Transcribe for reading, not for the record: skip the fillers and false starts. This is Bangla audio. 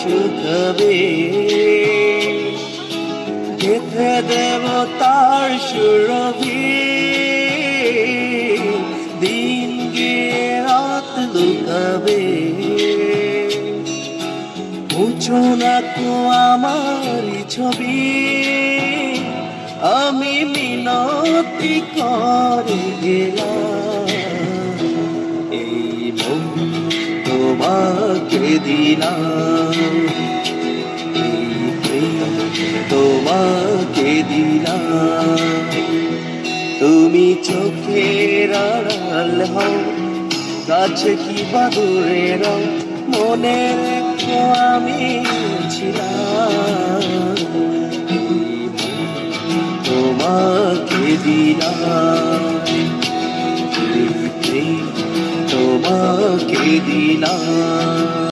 শুকাবে, গেঁথে দেব তার সুরভি, দিন গিয়ে রাত লুকাবে। মুছো না তো আমারই ছবি, আমি মিনতি করে গেলাম। এই মন তোমাকে দিলাম, এই প্রেম তোমাকে দিলাম। তুমি চোখের আড়াল হও, কাছে কি বা দূরে রও, মনে রেখো আমি ছিলাম। তোমাকে দিলাম, তোমাকে দিলাম।